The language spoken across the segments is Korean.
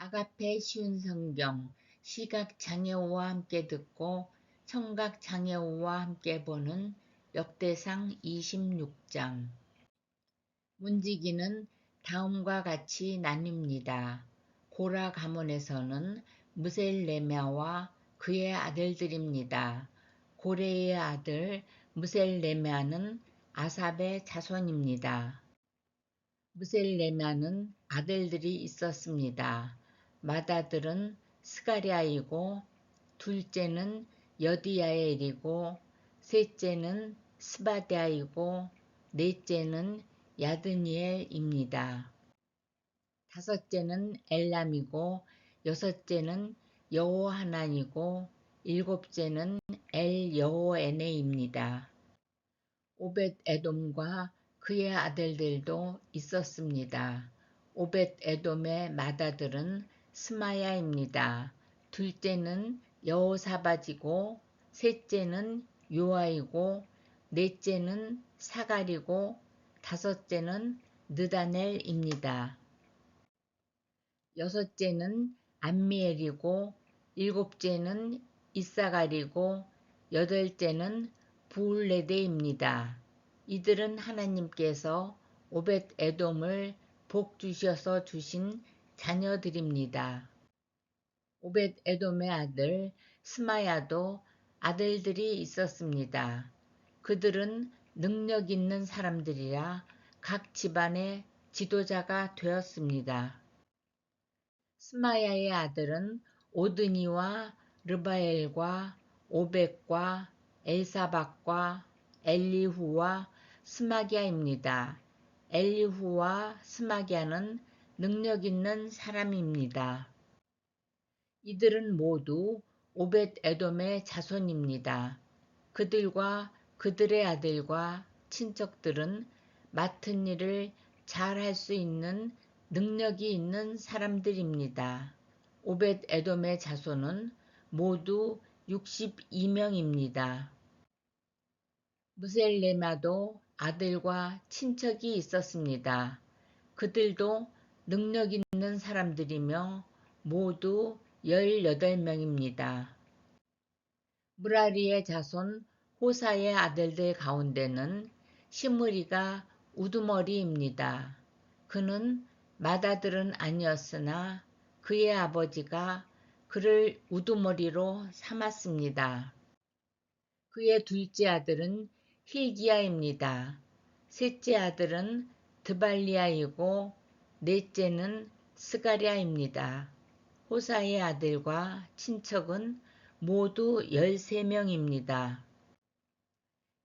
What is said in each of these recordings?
아가페 쉬운 성경, 시각장애우와 함께 듣고 청각장애우와 함께 보는 역대상 26장. 문지기는 다음과 같이 나뉩니다. 고라 가문에서는 무셀레메와 그의 아들들입니다. 고레의 아들 무셀레메는 아삽의 자손입니다. 무셀레메는 아들들이 있었습니다. 맏아들은 스가랴이고 둘째는 여디야엘이고 셋째는 스바랴이고 넷째는 야드니엘입니다. 다섯째는 엘람이고 여섯째는 여호하난이고 일곱째는 엘여호에네입니다. 오벳 에돔과 그의 아들들도 있었습니다. 오벳 에돔의 맏아들은 스마야입니다. 둘째는 여호사밧이고 셋째는 요아이고 넷째는 사갈이고 다섯째는 느다넬입니다. 여섯째는 암미엘이고 일곱째는 이사갈이고 여덟째는 부울레데입니다. 이들은 하나님께서 오벳 에돔을 복 주셔서 주신 자녀들입니다. 오벳 에돔의 아들 스마야도 아들들이 있었습니다. 그들은 능력 있는 사람들이라 각 집안의 지도자가 되었습니다. 스마야의 아들은 오드니와 르바엘과 오벳과 엘사박과 엘리후와 스마기야입니다. 엘리후와 스마기야는 능력 있는 사람입니다. 이들은 모두 오벳 에돔의 자손입니다. 그들과 그들의 아들과 친척들은 맡은 일을 잘 할 수 있는 능력이 있는 사람들입니다. 오벳 에돔의 자손은 모두 62명입니다. 무셀레마도 아들과 친척이 있었습니다. 그들도 능력 있는 사람들이며 모두 18명입니다. 무라리의 자손 호사의 아들들 가운데는 시므리가 우두머리입니다. 그는 맏아들은 아니었으나 그의 아버지가 그를 우두머리로 삼았습니다. 그의 둘째 아들은 hil기야입니다. 셋째 아들은 드발리야이고 넷째는 스가랴입니다. 호사의 아들과 친척은 모두 13명입니다.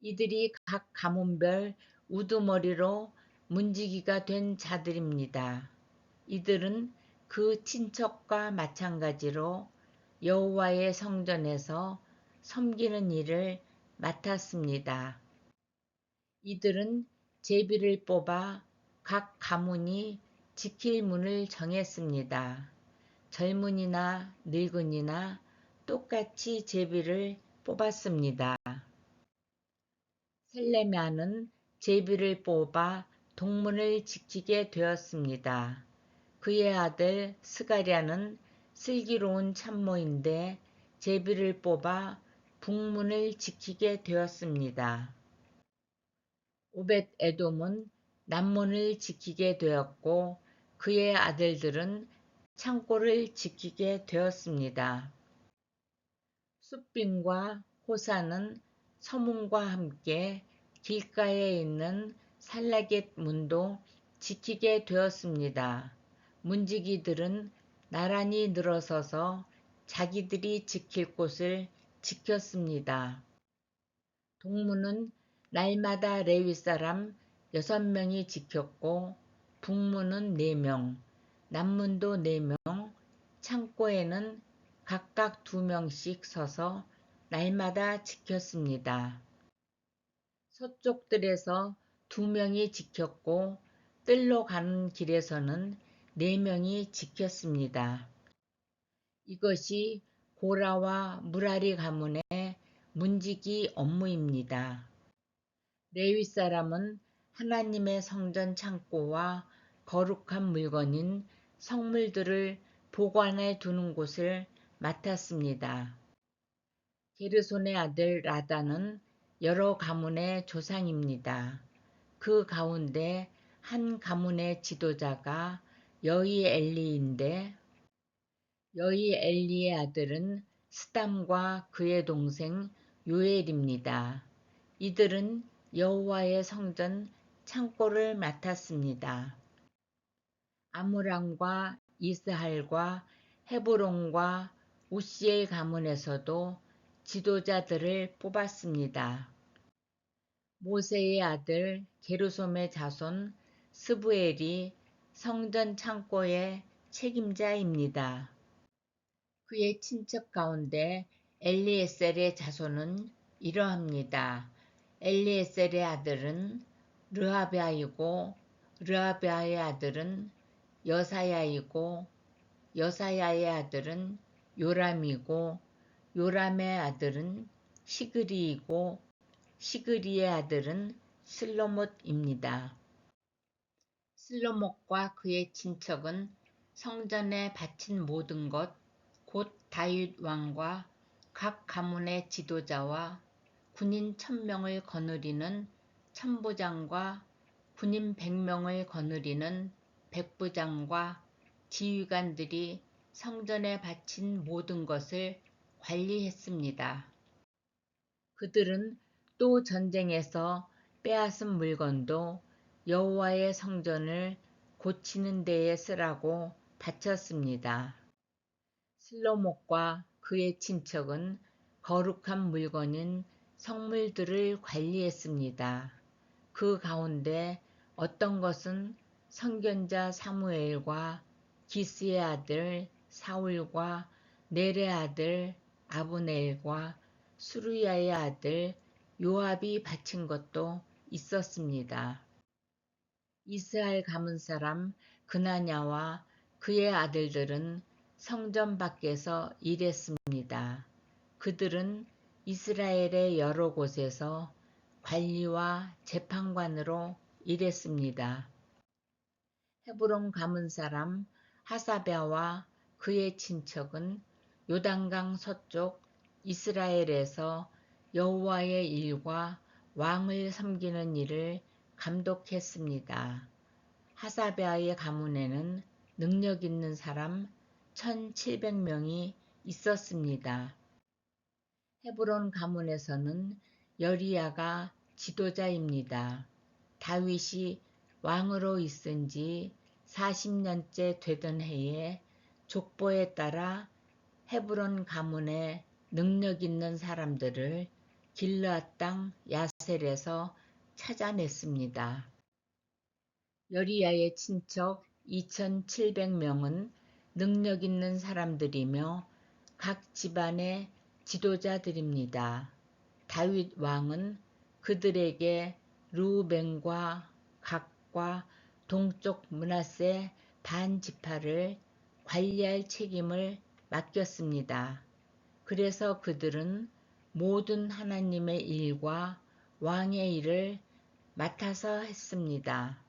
이들이 각 가문별 우두머리로 문지기가 된 자들입니다. 이들은 그 친척과 마찬가지로 여호와의 성전에서 섬기는 일을 맡았습니다. 이들은 제비를 뽑아 각 가문이 지킬 문을 정했습니다. 젊은이나 늙은이나 똑같이 제비를 뽑았습니다. 셀레미아는 제비를 뽑아 동문을 지키게 되었습니다. 그의 아들 스가랴는 슬기로운 참모인데 제비를 뽑아 북문을 지키게 되었습니다. 오벳 에돔은 남문을 지키게 되었고 그의 아들들은 창고를 지키게 되었습니다. 숫빔과 호사는 서문과 함께 길가에 있는 살라겟 문도 지키게 되었습니다. 문지기들은 나란히 늘어서서 자기들이 지킬 곳을 지켰습니다. 동문은 날마다 레위 사람 6명이 지켰고 북문은 4명, 남문도 4명, 창고에는 각각 2명씩 서서 날마다 지켰습니다. 서쪽들에서 2명이 지켰고 뜰로 가는 길에서는 4명이 지켰습니다. 이것이 고라와 무라리 가문의 문지기 업무입니다. 레위 사람은 하나님의 성전 창고와 거룩한 물건인 성물들을 보관해 두는 곳을 맡았습니다. 게르손의 아들 라단은 여러 가문의 조상입니다. 그 가운데 한 가문의 지도자가 여이엘리인데 여이엘리의 아들은 스담과 그의 동생 요엘입니다. 이들은 여호와의 성전 창고를 맡았습니다. 아므람과 이스할과 헤브론과 우시엘 가문에서도 지도자들을 뽑았습니다. 모세의 아들 게르솜의 자손 스부엘이 성전 창고의 책임자입니다. 그의 친척 가운데 엘리에셀의 자손은 이러합니다. 엘리에셀의 아들은 르하비아이고 르하비아의 아들은 여사야이고 여사야의 아들은 요람이고 요람의 아들은 시그리이고 시그리의 아들은 슬로못입니다. 슬로못과 그의 친척은 성전에 바친 모든 것, 곧 다윗 왕과 각 가문의 지도자와 군인 1000명을 거느리는 천부장과 군인 100명을 거느리는 백부장과 지휘관들이 성전에 바친 모든 것을 관리했습니다. 그들은 또 전쟁에서 빼앗은 물건도 여호와의 성전을 고치는 데에 쓰라고 바쳤습니다. 슬로못과 그의 친척은 거룩한 물건인 성물들을 관리했습니다. 그 가운데 어떤 것은 선견자 사무엘과 기스의 아들 사울과 넬의 아들 아브넬과 수르야의 아들 요압이 바친 것도 있었습니다. 이스라엘 가문 사람 그나냐와 그의 아들들은 성전 밖에서 일했습니다. 그들은 이스라엘의 여러 곳에서 관리와 재판관으로 일했습니다. 헤브론 가문 사람 하사랴와 그의 친척은 요단강 서쪽 이스라엘에서 여호와의 일과 왕을 섬기는 일을 감독했습니다. 하사랴의 가문에는 능력 있는 사람 1700명이 있었습니다. 헤브론 가문에서는 여리야가 지도자입니다. 다윗이 왕으로 있은 지 40년째 되던 해에 족보에 따라 헤브론 가문의 능력 있는 사람들을 길르앗 땅 야셀에서 찾아냈습니다. 여리야의 친척 2700명은 능력 있는 사람들이며 각 집안의 지도자들입니다. 다윗 왕은 그들에게 르우벤과 갓과 동쪽 므낫세 반 지파를 관리할 책임을 맡겼습니다. 그래서 그들은 모든 하나님의 일과 왕의 일을 맡아서 했습니다.